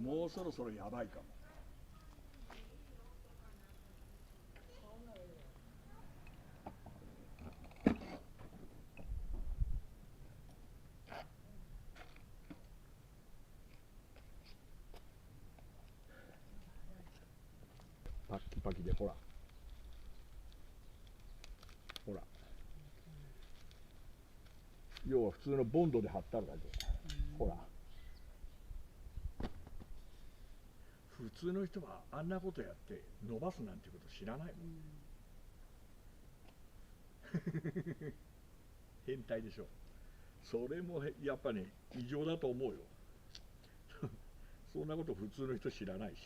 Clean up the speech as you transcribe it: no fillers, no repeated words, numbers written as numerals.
もうそろそろやばいかも。パッキパキで、ほらほら、要は普通のボンドで貼ってあるだけ。ほら、普通の人はあんなことやって伸ばすなんてこと知らないもん。変態でしょ。それもやっぱね異常だと思うよ。そんなこと普通の人知らないし。